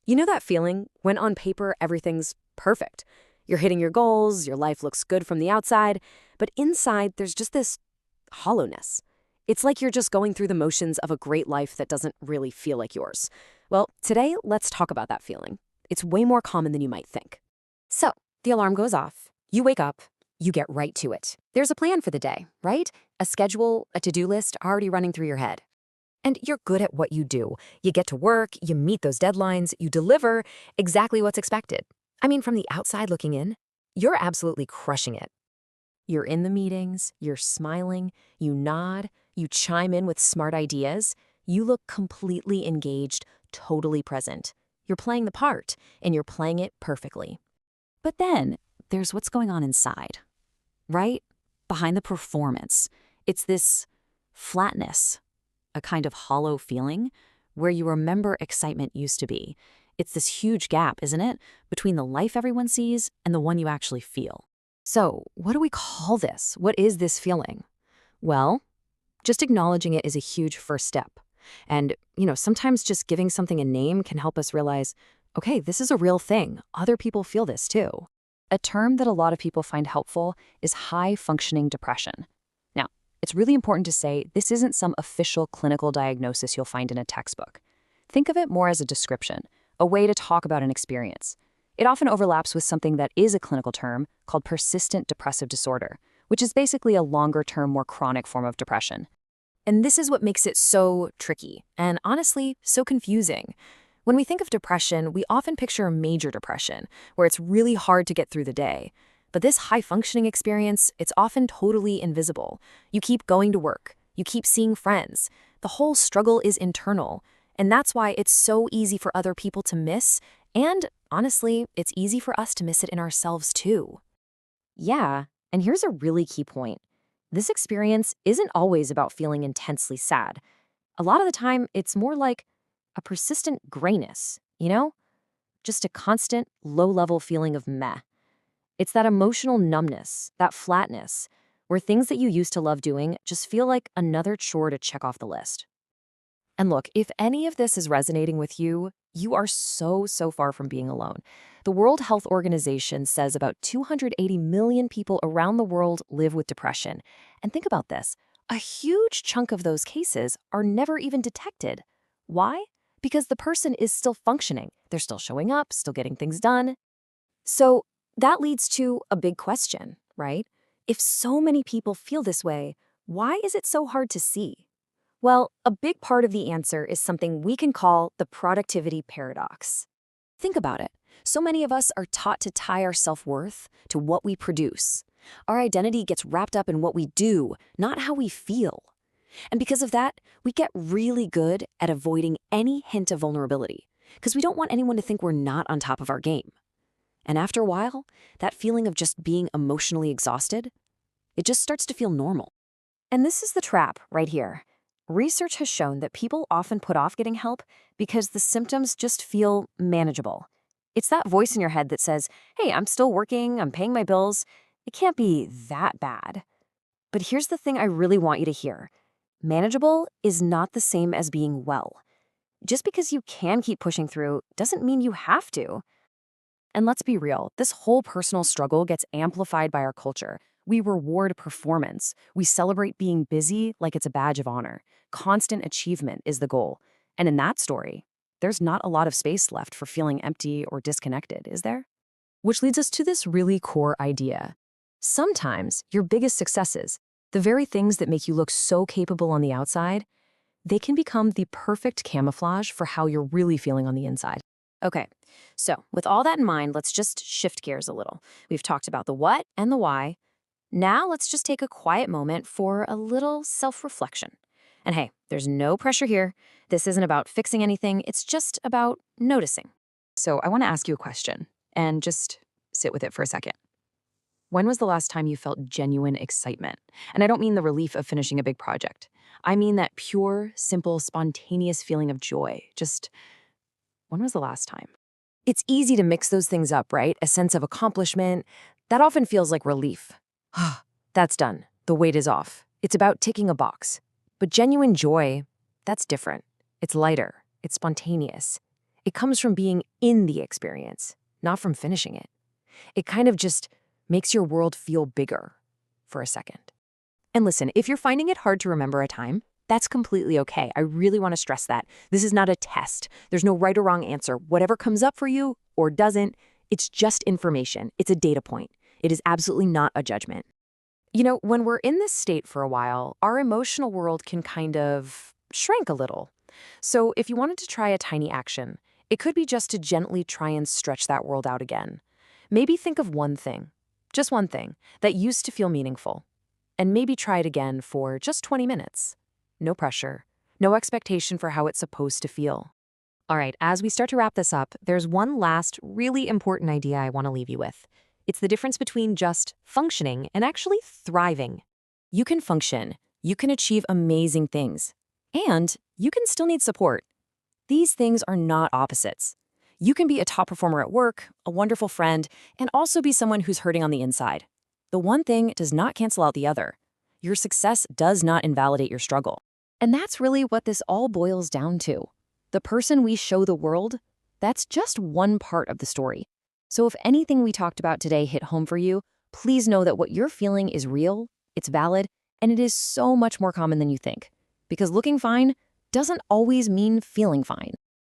You know that feeling when on paper everything's perfect? You're hitting your goals, your life looks good from the outside, but inside there's just this hollowness. It's like you're just going through the motions of a great life that doesn't really feel like yours. Well, today, let's talk about that feeling. It's way more common than you might think. So, the alarm goes off. You wake up. You get right to it. There's a plan for the day, right? A schedule, a to-do list already running through your head. And you're good at what you do. You get to work, you meet those deadlines, you deliver exactly what's expected. I mean, from the outside looking in, you're absolutely crushing it. You're in the meetings, you're smiling, you nod, you chime in with smart ideas. You look completely engaged, totally present. You're playing the part, and you're playing it perfectly. But then, there's what's going on inside, right? Behind the performance. It's this flatness, a kind of hollow feeling where you remember excitement used to be. It's this huge gap, isn't it, between the life everyone sees and the one you actually feel. So, what do we call this? What is this feeling? Well, just acknowledging it is a huge first step. And, sometimes just giving something a name can help us realize, okay, this is a real thing. Other people feel this too. A term that a lot of people find helpful is high-functioning depression. Now, it's really important to say this isn't some official clinical diagnosis you'll find in a textbook. Think of it more as a description, a way to talk about an experience. It often overlaps with something that is a clinical term called persistent depressive disorder, which is basically a longer-term, more chronic form of depression. And this is what makes it so tricky and, honestly, so confusing. When we think of depression, we often picture a major depression, where it's really hard to get through the day. But this high-functioning experience, it's often totally invisible. You keep going to work. You keep seeing friends. The whole struggle is internal. And that's why it's so easy for other people to miss. And, honestly, it's easy for us to miss it in ourselves, too. Yeah, and here's a really key point. This experience isn't always about feeling intensely sad. A lot of the time, it's more like a persistent grayness, Just a constant, low-level feeling of meh. It's that emotional numbness, that flatness, where things that you used to love doing just feel like another chore to check off the list. And look, if any of this is resonating with you, you are so far from being alone. The World Health Organization says about 280 million people around the world live with depression. And think about this, a huge chunk of those cases are never even detected. Why? Because the person is still functioning. They're still showing up, still getting things done. So that leads to a big question, right? If so many people feel this way, why is it so hard to see? Well, a big part of the answer is something we can call the productivity paradox. Think about it. So many of us are taught to tie our self-worth to what we produce. Our identity gets wrapped up in what we do, not how we feel. And because of that, we get really good at avoiding any hint of vulnerability, because we don't want anyone to think we're not on top of our game. And after a while, that feeling of just being emotionally exhausted, it just starts to feel normal. And this is the trap right here. Research has shown that people often put off getting help because the symptoms just feel manageable. It's that voice in your head that says, hey, I'm still working, I'm paying my bills. It can't be that bad. But here's the thing I really want you to hear. Manageable is not the same as being well. Just because you can keep pushing through doesn't mean you have to. And let's be real, this whole personal struggle gets amplified by our culture. We reward performance. We celebrate being busy like it's a badge of honor. Constant achievement is the goal. And in that story, there's not a lot of space left for feeling empty or disconnected, is there? Which leads us to this really core idea. Sometimes your biggest successes, the very things that make you look so capable on the outside, they can become the perfect camouflage for how you're really feeling on the inside. Okay, so with all that in mind, let's just shift gears a little. We've talked about the what and the why. Now let's just take a quiet moment for a little self-reflection. And hey, there's no pressure here. This isn't about fixing anything. It's just about noticing. So I want to ask you a question and just sit with it for a second. When was the last time you felt genuine excitement? And I don't mean the relief of finishing a big project. I mean that pure, simple, spontaneous feeling of joy. Just when was the last time? It's easy to mix those things up, right? A sense of accomplishment, that often feels like relief. That's done. The weight is off. It's about ticking a box. But genuine joy, that's different. It's lighter. It's spontaneous. It comes from being in the experience, not from finishing it. It kind of just makes your world feel bigger for a second. And listen, if you're finding it hard to remember a time, that's completely okay. I really want to stress that. This is not a test. There's no right or wrong answer. Whatever comes up for you or doesn't, it's just information. It's a data point. It is absolutely not a judgment. You know, when we're in this state for a while, our emotional world can kind of shrink a little. So if you wanted to try a tiny action, it could be just to gently try and stretch that world out again. Maybe think of one thing, just one thing, that used to feel meaningful. And maybe try it again for just 20 minutes. No pressure, no expectation for how it's supposed to feel. All right, as we start to wrap this up, there's one last really important idea I want to leave you with. It's the difference between just functioning and actually thriving. You can function, you can achieve amazing things, and you can still need support. These things are not opposites. You can be a top performer at work, a wonderful friend, and also be someone who's hurting on the inside. The one thing does not cancel out the other. Your success does not invalidate your struggle. And that's really what this all boils down to. The person we show the world, that's just one part of the story. So if anything we talked about today hit home for you, please know that what you're feeling is real, it's valid, and it is so much more common than you think. Because looking fine doesn't always mean feeling fine.